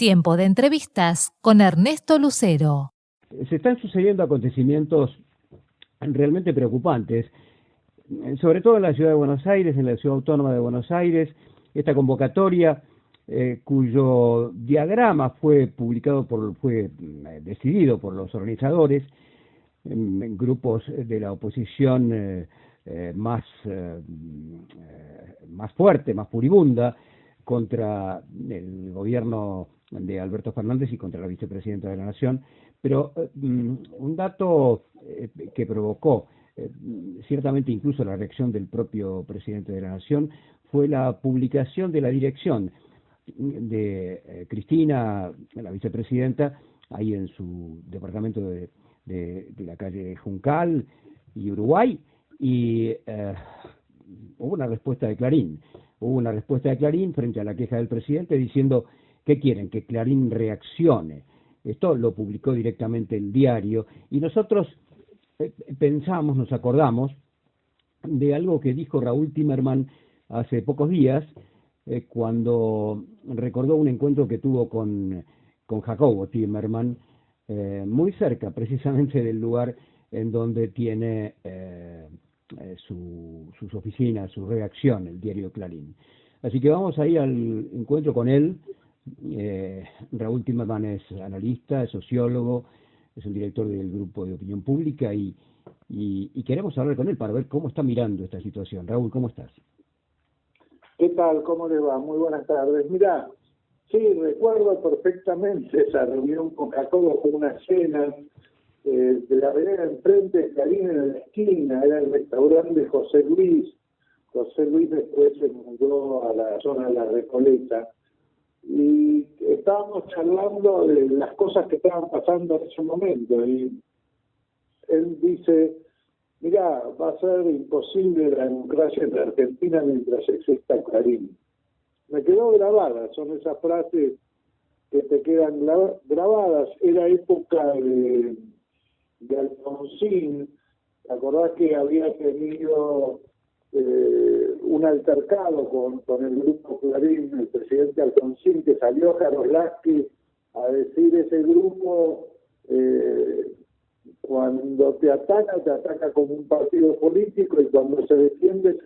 Tiempo de entrevistas con Ernesto Lucero. Se están sucediendo acontecimientos realmente preocupantes, sobre todo en la ciudad de Buenos Aires, en la ciudad autónoma de Buenos Aires. Esta convocatoria, cuyo diagrama fue decidido por los organizadores, en grupos de la oposición más fuerte, más furibunda, contra el gobierno de Alberto Fernández y contra la vicepresidenta de la Nación. Pero un dato que provocó ciertamente incluso la reacción del propio presidente de la Nación fue la publicación de la dirección de Cristina, la vicepresidenta, ahí en su departamento de la calle Juncal y Uruguay, y hubo una respuesta de Clarín. Hubo una respuesta de Clarín frente a la queja del presidente diciendo: ¿qué quieren? Que Clarín reaccione. Esto lo publicó directamente el diario, y nosotros pensamos, nos acordamos de algo que dijo Raúl Timerman hace pocos días, cuando recordó un encuentro que tuvo con Jacobo Timerman, muy cerca precisamente del lugar en donde tiene sus oficinas, su redacción, el diario Clarín. Así que vamos ahí al encuentro con él. Raúl Timerman es analista, es sociólogo, es el director del Grupo de Opinión Pública, y queremos hablar con él para ver cómo está mirando esta situación. Raúl, ¿cómo estás? ¿Qué tal? ¿Cómo le va? Muy buenas tardes. Mirá, sí, recuerdo perfectamente esa reunión con Jacobo. Fue una cena de la vereda enfrente de Clarín, en la esquina, era el restaurante de José Luis. José Luis después se mudó a la zona de la Recoleta, y estábamos charlando de las cosas que estaban pasando en ese momento, y él dice: mirá, va a ser imposible la democracia en la Argentina mientras exista Clarín. Me quedó grabada, son esas frases que te quedan grabadas. Era época de Alfonsín. ¿Te acordás que había tenido un altercado con el grupo Clarín, el presidente Alfonsín, que salió Jaroslavsky a decir: ese grupo cuando te ataca como un partido político, y cuando se defiende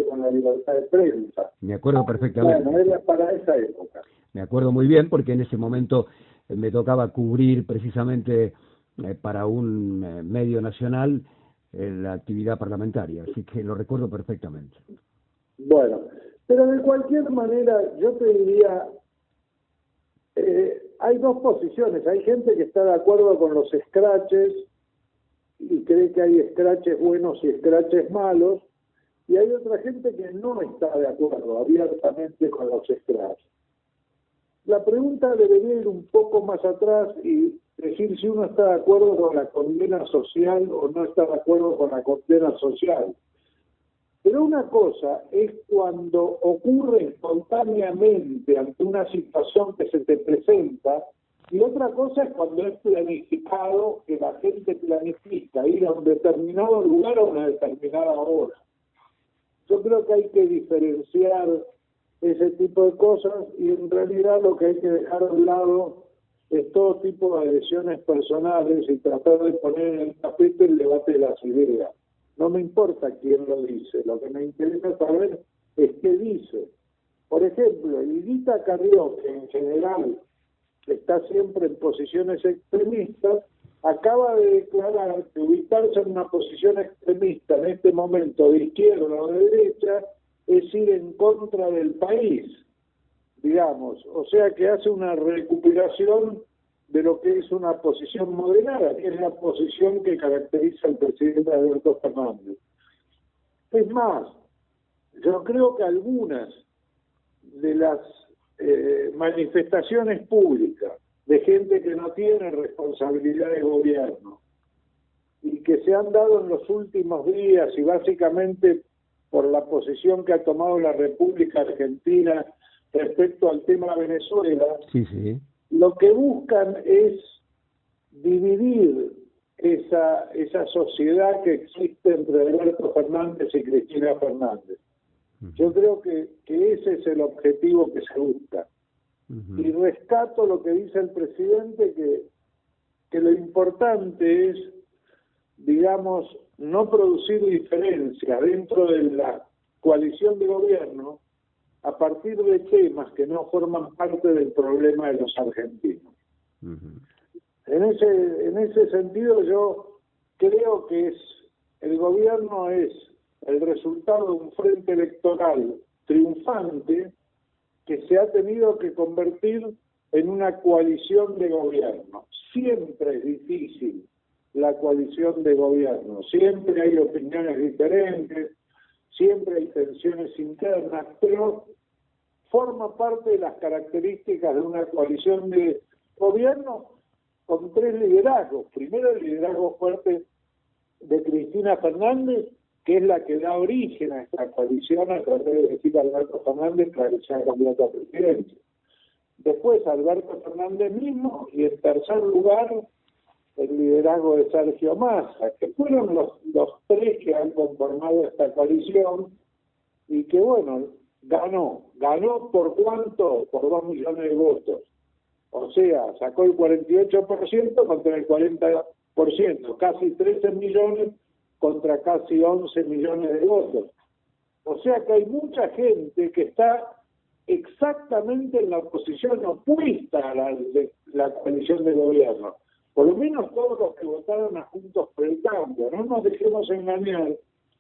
con la libertad de prensa? Me acuerdo perfectamente. Bueno, era para esa época. Me acuerdo muy bien, porque en ese momento me tocaba cubrir precisamente para un medio nacional la actividad parlamentaria, así que lo recuerdo perfectamente. Bueno, pero de cualquier manera yo te diría, hay dos posiciones. Hay gente que está de acuerdo con los scratches y cree que hay scratches buenos y scratches malos, y hay otra gente que no está de acuerdo abiertamente con los scratches. La pregunta debería ir un poco más atrás y decir si uno está de acuerdo con la condena social o no está de acuerdo con la condena social. Pero una cosa es cuando ocurre espontáneamente ante una situación que se te presenta, y otra cosa es cuando es planificado, que la gente planifica ir a un determinado lugar a una determinada hora. Yo creo que hay que diferenciar ese tipo de cosas, y en realidad lo que hay que dejar a un lado es todo tipo de adhesiones personales y tratar de poner en el tapete el debate de las ideas. No me importa quién lo dice, lo que me interesa saber es qué dice. Por ejemplo, Lilita Carrió, que en general está siempre en posiciones extremistas, acaba de declarar que ubicarse en una posición extremista en este momento, de izquierda o de derecha, es ir en contra del país, digamos. O sea que hace una recuperación de lo que es una posición moderada, que es la posición que caracteriza al presidente Alberto Fernández. Es más, yo creo que algunas de las manifestaciones públicas de gente que no tiene responsabilidad de gobierno y que se han dado en los últimos días, y básicamente por la posición que ha tomado la República Argentina respecto al tema Venezuela, sí, lo que buscan es dividir esa sociedad que existe entre Alberto Fernández y Cristina Fernández. Yo creo que ese es el objetivo que se busca. y rescato lo que dice el presidente, que lo importante es, digamos, no producir diferencia dentro de la coalición de gobierno a partir de temas que no forman parte del problema de los argentinos. En ese sentido, yo creo que el gobierno es el resultado de un frente electoral triunfante que se ha tenido que convertir en una coalición de gobierno. Siempre es difícil la coalición de gobierno, siempre hay opiniones diferentes, siempre hay tensiones internas, pero forma parte de las características de una coalición de gobierno con tres liderazgos. Primero, el liderazgo fuerte de Cristina Fernández, que es la que da origen a esta coalición a través de decir a Alberto Fernández para que sea candidato a presidencia. Después Alberto Fernández mismo, y en tercer lugar el liderazgo de Sergio Massa, que fueron los tres que han conformado esta coalición y que, bueno, ganó por cuánto, por 2 millones de votos. O sea, sacó el 48% contra el 40%, casi 13 millones contra casi 11 millones de votos. O sea que hay mucha gente que está exactamente en la posición opuesta a la coalición de gobierno. Por lo menos todos los que votaron a Juntos por el Cambio. No nos dejemos engañar.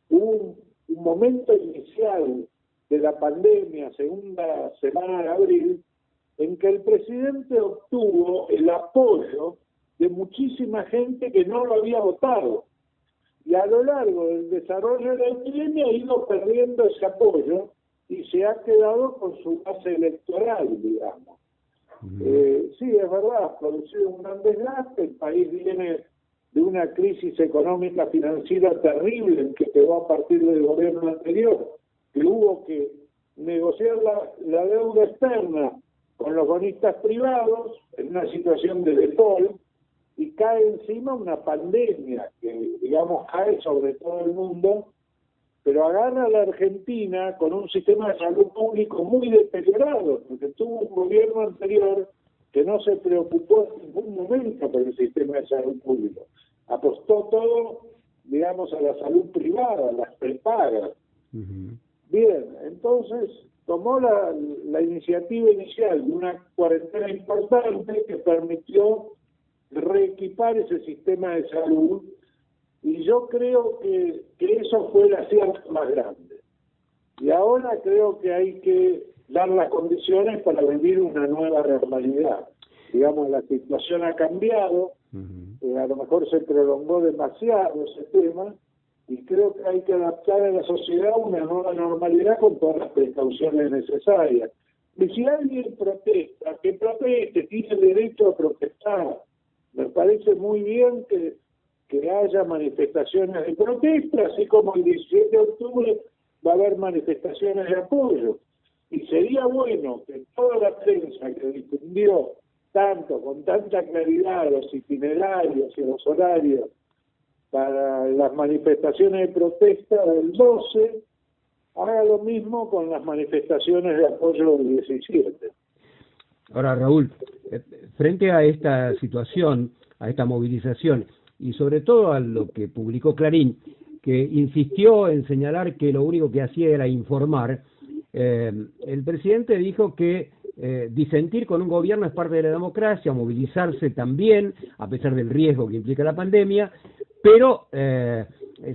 Hubo un momento inicial de la pandemia, segunda semana de abril, en que el presidente obtuvo el apoyo de muchísima gente que no lo había votado. Y a lo largo del desarrollo de la epidemia ha ido perdiendo ese apoyo y se ha quedado con su base electoral, digamos. Sí, es verdad, ha producido un gran desgaste, el país viene de una crisis económica financiera terrible en que quedó a partir del gobierno anterior, que hubo que negociar la deuda externa con los bonistas privados en una situación de default, y cae encima una pandemia que, digamos, cae sobre todo el mundo, pero agarra a la Argentina con un sistema de salud público muy deteriorado, porque tuvo un gobierno anterior que no se preocupó en ningún momento por el sistema de salud público. Apostó todo, digamos, a la salud privada, a las prepagas. Bien, entonces tomó la iniciativa inicial de una cuarentena importante que permitió reequipar ese sistema de salud, y yo creo que eso fue el acierto más grande. Y ahora creo que hay que dar las condiciones para vivir una nueva normalidad. Digamos, la situación ha cambiado, a lo mejor se prolongó demasiado ese tema, y creo que hay que adaptar a la sociedad una nueva normalidad con todas las precauciones necesarias. Y si alguien protesta, que proteste, tiene derecho a protestar. Me parece muy bien que haya manifestaciones de protesta, así como el 17 de octubre va a haber manifestaciones de apoyo. Y sería bueno que toda la prensa que difundió con tanta claridad los itinerarios y los horarios para las manifestaciones de protesta del 12, haga lo mismo con las manifestaciones de apoyo del 17. Ahora, Raúl, frente a esta situación, a esta movilización, y sobre todo a lo que publicó Clarín, que insistió en señalar que lo único que hacía era informar, el presidente dijo que disentir con un gobierno es parte de la democracia, movilizarse también, a pesar del riesgo que implica la pandemia, pero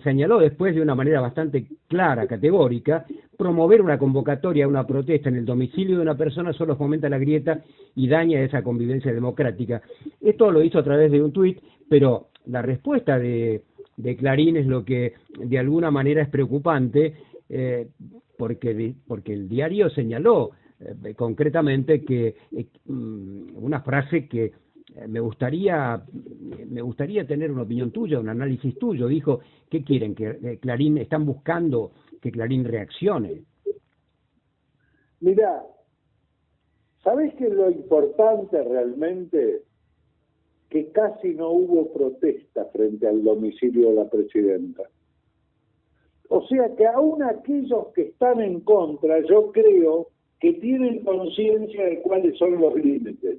señaló después de una manera bastante clara, categórica, promover una convocatoria, una protesta en el domicilio de una persona solo fomenta la grieta y daña esa convivencia democrática. Esto lo hizo a través de un tuit, pero la respuesta de Clarín es lo que de alguna manera es preocupante, porque el diario señaló concretamente que una frase que me gustaría tener una opinión tuya, un análisis tuyo. Dijo, ¿qué quieren? Que Clarín, están buscando que Clarín reaccione. Mirá, ¿sabés qué es lo importante realmente? Que casi no hubo protesta frente al domicilio de la presidenta. O sea que aún aquellos que están en contra, yo creo que tienen conciencia de cuáles son los límites.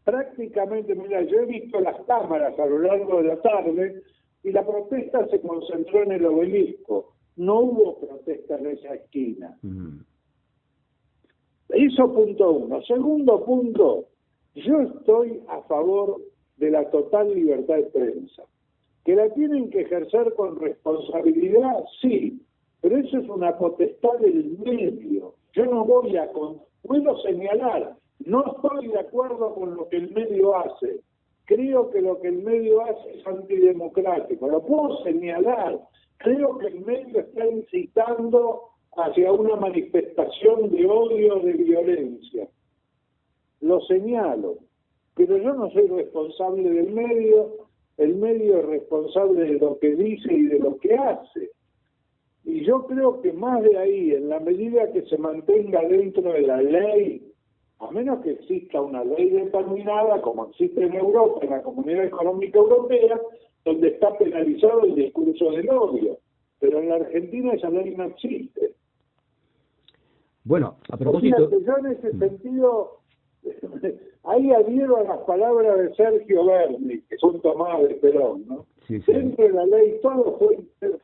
Prácticamente, mira, yo he visto las cámaras a lo largo de la tarde y la protesta se concentró en el Obelisco. No hubo protesta en esa esquina. Eso punto uno. Segundo punto, yo estoy a favor de la total libertad de prensa. ¿Que la tienen que ejercer con responsabilidad? Sí, pero eso es una potestad del medio. Yo no voy a... Puedo señalar, no estoy de acuerdo con lo que el medio hace. Creo que lo que el medio hace es antidemocrático. Lo puedo señalar. Creo que el medio está incitando hacia una manifestación de odio, de violencia. Lo señalo. Pero yo no soy responsable del medio. El medio es responsable de lo que dice y de lo que hace. Y yo creo que más de ahí, en la medida que se mantenga dentro de la ley, a menos que exista una ley determinada, como existe en Europa, en la Comunidad Económica Europea, donde está penalizado el discurso del odio. Pero en la Argentina esa ley no existe. Bueno, a propósito... Fíjate, yo en ese sentido, ahí adhiero a las palabras de Sergio Berni, que son tomadas de Perón, ¿no? Sí, sí. Dentro de la ley todo fue,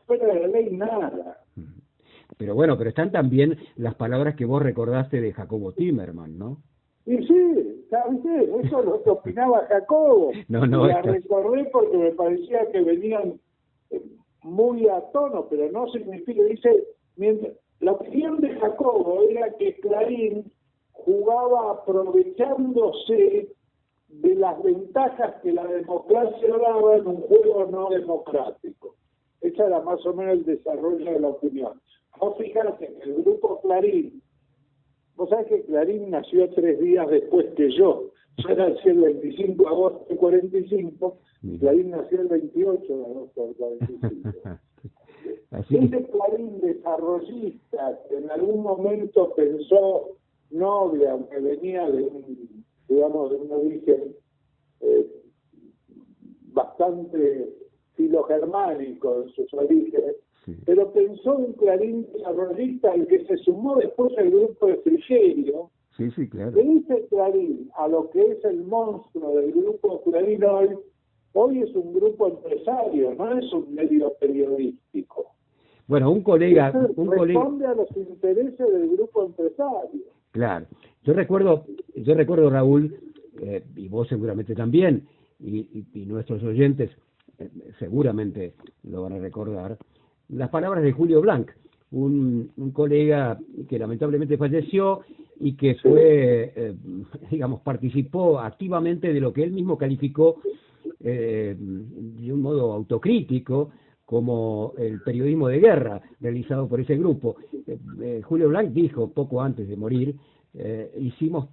fuera de la ley nada. Pero bueno, pero están también las palabras que vos recordaste de Jacobo Timerman, ¿no? Y sí, ¿sabes? Eso es lo que opinaba Jacobo. No, la recordé porque me parecía que venían muy a tono, pero no significa, dice, mientras, la opinión de Jacobo era que Clarín jugaba aprovechándose de las ventajas que la democracia daba en un juego no democrático. Ese era más o menos el desarrollo de la opinión. Vos fijate que el grupo Clarín, vos sabés que Clarín nació 3 días después que yo nací el 25 de agosto del 45, Clarín nació el 28 de agosto del 45. Ese Clarín desarrollista que en algún momento pensó noble, aunque venía de un, digamos, de un origen bastante filogermánico en sus orígenes, pero pensó un Clarín desarrollista al que se sumó después el grupo de Frigerio. Sí, claro. De ese Clarín a lo que es el monstruo del grupo Clarín hoy es un grupo empresario, no es un medio periodístico. Bueno, un colega... responde a los intereses del grupo empresario. Claro. Yo recuerdo Raúl, y vos seguramente también, y nuestros oyentes seguramente lo van a recordar, las palabras de Julio Blanc, un colega que lamentablemente falleció y que fue, digamos, participó activamente de lo que él mismo calificó de un modo autocrítico como el periodismo de guerra realizado por ese grupo. Julio Blanc dijo poco antes de morir, hicimos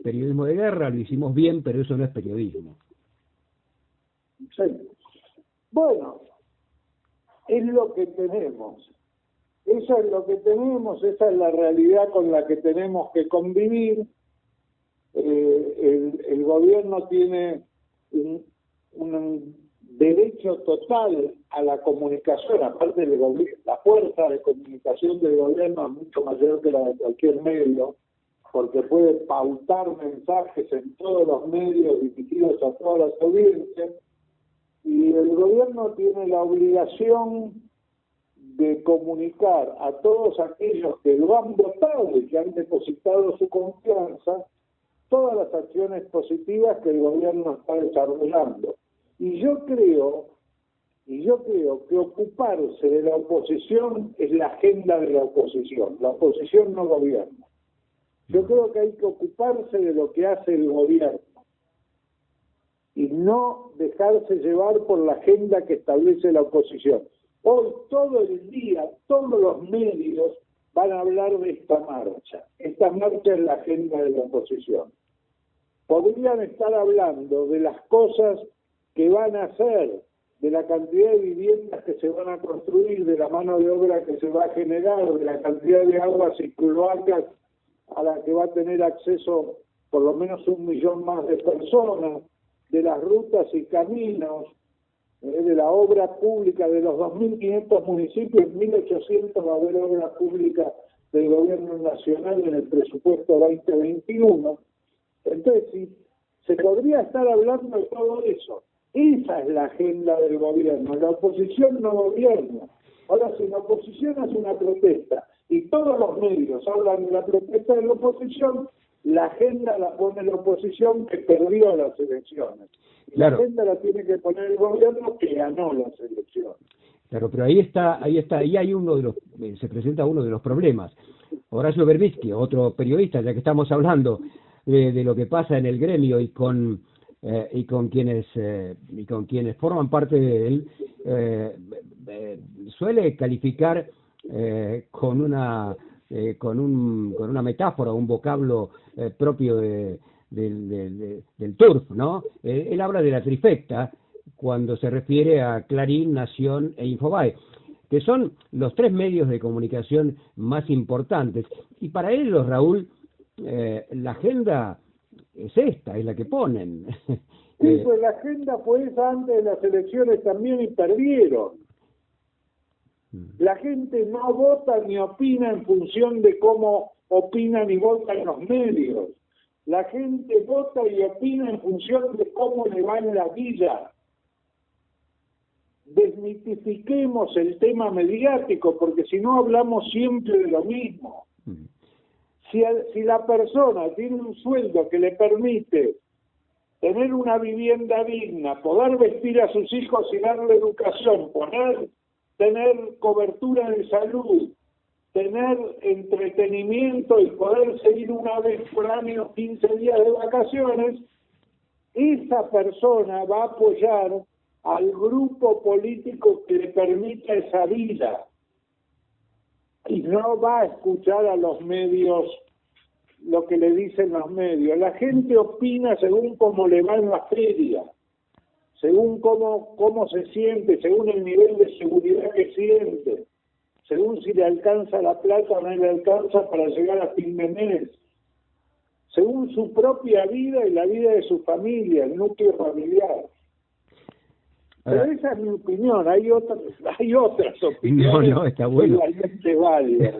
periodismo de guerra, lo hicimos bien, pero eso no es periodismo. Sí. Bueno, es lo que tenemos. Eso es lo que tenemos, esa es la realidad con la que tenemos que convivir. El gobierno tiene un derecho total a la comunicación, aparte del gobierno, la fuerza de comunicación del gobierno es mucho mayor que la de cualquier medio, porque puede pautar mensajes en todos los medios dirigidos a todas las audiencias, y el gobierno tiene la obligación de comunicar a todos aquellos que lo han votado y que han depositado su confianza todas las acciones positivas que el gobierno está desarrollando. Y yo creo que ocuparse de la oposición es la agenda de la oposición. La oposición no gobierna. Yo creo que hay que ocuparse de lo que hace el gobierno y no dejarse llevar por la agenda que establece la oposición. Hoy todo el día, todos los medios van a hablar de esta marcha. Esta marcha es la agenda de la oposición. Podrían estar hablando de las cosas que van a hacer, de la cantidad de viviendas que se van a construir, de la mano de obra que se va a generar, de la cantidad de aguas y cloacas a la que va a tener acceso por lo menos 1 millón más de personas, de las rutas y caminos, de la obra pública de los 2.500 municipios, 1.800 va a haber obra pública del gobierno nacional en el presupuesto 2021. Entonces, sí, se podría estar hablando de todo eso. Esa es la agenda del gobierno. La oposición no gobierna. Ahora, si la oposición hace una protesta y todos los medios hablan de la protesta de la oposición, la agenda la pone la oposición que perdió las elecciones. Y Claro. la agenda la tiene que poner el gobierno que ganó las elecciones. Claro, pero ahí hay uno de los, se presenta uno de los problemas. Horacio Berbisky, otro periodista, ya que estamos hablando de lo que pasa en el gremio y con quienes forman parte de él, suele calificar con una metáfora, un vocablo propio del turf, ¿no? Él habla de la trifecta cuando se refiere a Clarín, Nación e Infobae, que son los tres medios de comunicación más importantes. Y para ellos, Raúl, la agenda es esta, es la que ponen. Sí, pues la agenda fue esa antes de las elecciones también y perdieron. La gente no vota ni opina en función de cómo opinan y votan los medios. La gente vota y opina en función de cómo le va en la vida. Desmitifiquemos el tema mediático, porque si no hablamos siempre de lo mismo. Si la persona tiene un sueldo que le permite tener una vivienda digna, poder vestir a sus hijos y darle educación, tener cobertura de salud, tener entretenimiento y poder seguir una vez por año 15 días de vacaciones, esa persona va a apoyar al grupo político que le permita esa vida y no va a escuchar a los medios lo que le dicen los medios. La gente opina según cómo le va en la feria, según cómo se siente, según el nivel de seguridad que siente, según si le alcanza la plata o no le alcanza para llegar a fin de mes, según su propia vida y la vida de su familia, el núcleo familiar. Pero esa es mi opinión, hay otras opiniones. No, está bueno. Igualmente válidas.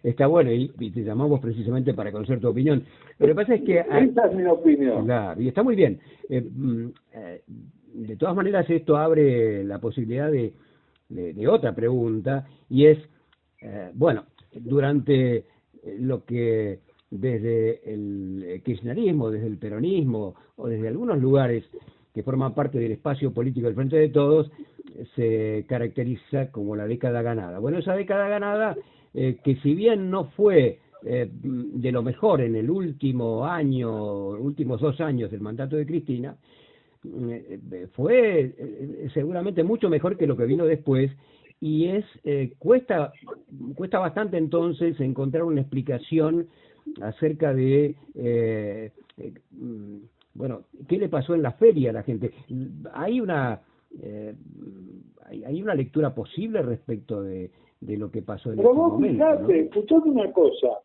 Está bueno, y te llamamos precisamente para conocer tu opinión. Lo que pasa es que... Esa es mi opinión. Claro, y está muy bien. De todas maneras, esto abre la posibilidad de otra pregunta, y es, bueno, durante lo que desde el kirchnerismo, desde el peronismo, o desde algunos lugares que forman parte del espacio político del Frente de Todos, se caracteriza como la década ganada. Bueno, esa década ganada, que si bien no fue de lo mejor en el últimos 2 años del mandato de Cristina, fue seguramente mucho mejor que lo que vino después, y cuesta bastante entonces encontrar una explicación acerca de bueno, ¿qué le pasó en la feria a la gente? ¿Hay una lectura posible respecto de lo que pasó en Pero ese vos momento, fijate, ¿no? escuchame una cosa,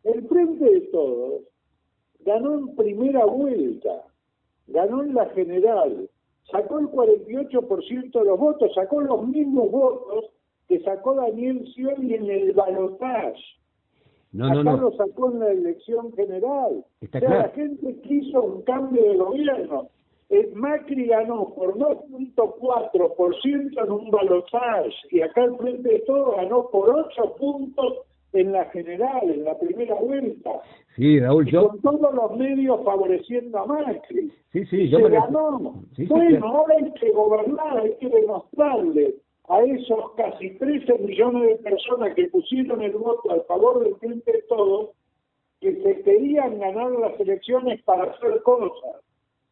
el Frente de Todos ganó en primera vuelta, ganó en la general, sacó el 48% de los votos, sacó los mismos votos que sacó Daniel Scioli en el balotaje. No. Lo sacó en la elección general. Está claro. claro. La gente quiso un cambio de gobierno. Macri ganó por 2.4% en un balotaje, y acá el Frente de Todos ganó por 8 puntos en la general, en la primera vuelta. Sí, Raúl, con todos los medios favoreciendo a Macri. Sí, se ganó. Sí, bueno, claro. ahora hay que gobernar, hay que demostrarle a esos casi 13 millones de personas que pusieron el voto a favor del Frente de Todos, que se querían ganar las elecciones para hacer cosas,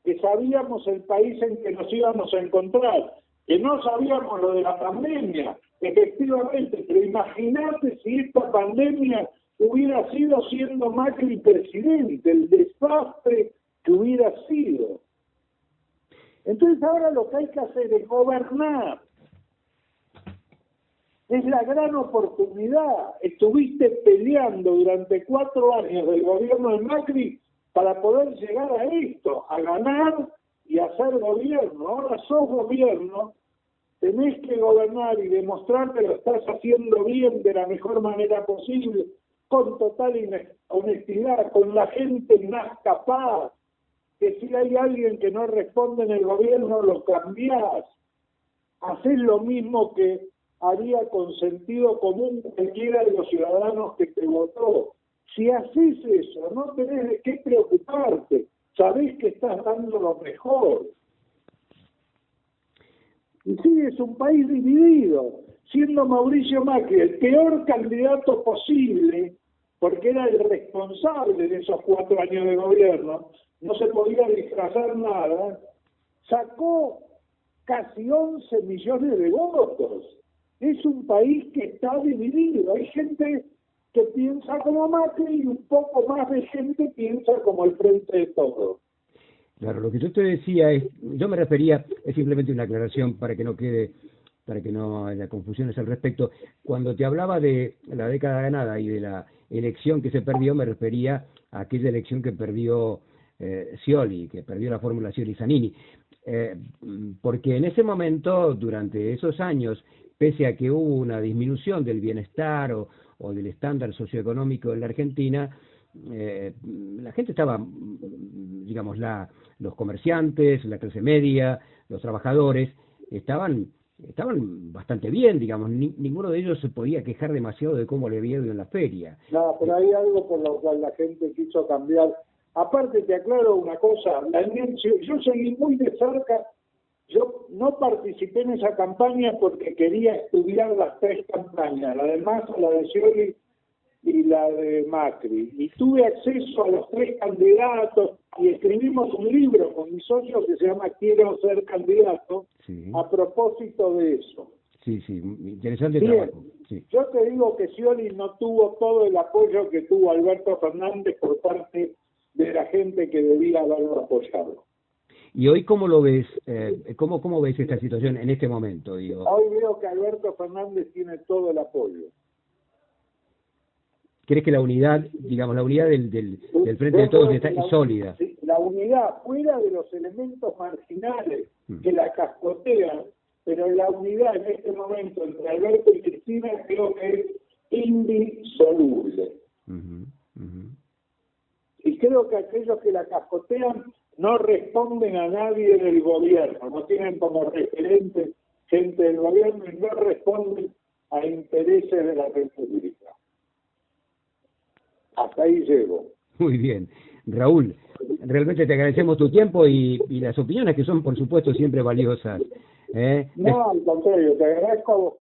que sabíamos el país en que nos íbamos a encontrar, que no sabíamos lo de la pandemia, efectivamente, pero imagínate si esta pandemia hubiera sido siendo Macri presidente, el desastre que hubiera sido. Entonces ahora lo que hay que hacer es gobernar. Es la gran oportunidad. Estuviste peleando durante 4 años del gobierno de Macri para poder llegar a esto, a ganar y a hacer gobierno. Ahora sos gobierno, tenés que gobernar y demostrar que lo estás haciendo bien de la mejor manera posible. con total honestidad, con la gente más capaz, que si hay alguien que no responde en el gobierno, lo cambiás. Haces lo mismo que haría con sentido común cualquiera de los ciudadanos que te votó. Si haces eso, no tenés de qué preocuparte, sabés que estás dando lo mejor. Y sí, es un país dividido, siendo Mauricio Macri el peor candidato posible, porque era el responsable de esos 4 años de gobierno, no se podía disfrazar nada, sacó casi 11 millones de votos. Es un país que está dividido. Hay gente que piensa como Macri y un poco más de gente piensa como el Frente de Todos. Claro, lo que yo te decía es, yo me refería, es simplemente una aclaración para que no quede, para que no haya confusiones al respecto. Cuando te hablaba de la década ganada y de la elección que se perdió, me refería a aquella elección que perdió Scioli, que perdió la fórmula Scioli-Zanini. Porque en ese momento, durante esos años, pese a que hubo una disminución del bienestar o del estándar socioeconómico en la Argentina, la gente estaba, digamos, los comerciantes, la clase media, los trabajadores, estaban bastante bien, digamos, ninguno de ellos se podía quejar demasiado de cómo le había ido en la feria. No, pero hay algo por lo cual la gente quiso cambiar. Aparte te aclaro una cosa, yo seguí muy de cerca, yo no participé en esa campaña porque quería estudiar las 3 campañas, la de Massa, la de Scioli y la de Macri, y tuve acceso a los 3 candidatos y escribimos un libro con mi socio que se llama Quiero ser candidato, sí, a propósito de eso. Sí, interesante Bien. trabajo. Sí. Yo te digo que Scioli no tuvo todo el apoyo que tuvo Alberto Fernández por parte de la gente que debía haberlo apoyado. ¿Y hoy cómo lo ves? ¿Cómo ves esta situación en este momento? Digo? Hoy veo que Alberto Fernández tiene todo el apoyo. ¿Crees que la unidad, digamos, la unidad del Frente de Todos está sólida? Sí, la unidad, fuera de los elementos marginales que la cascotean, pero la unidad en este momento entre Alberto y Cristina creo que es indisoluble. Y creo que aquellos que la cascotean no responden a nadie del gobierno, no tienen como referente gente del gobierno y no responden a intereses de la República. Hasta ahí llego. Muy bien. Raúl, realmente te agradecemos tu tiempo y las opiniones que son, por supuesto, siempre valiosas. No, al contrario, te agradezco a vos.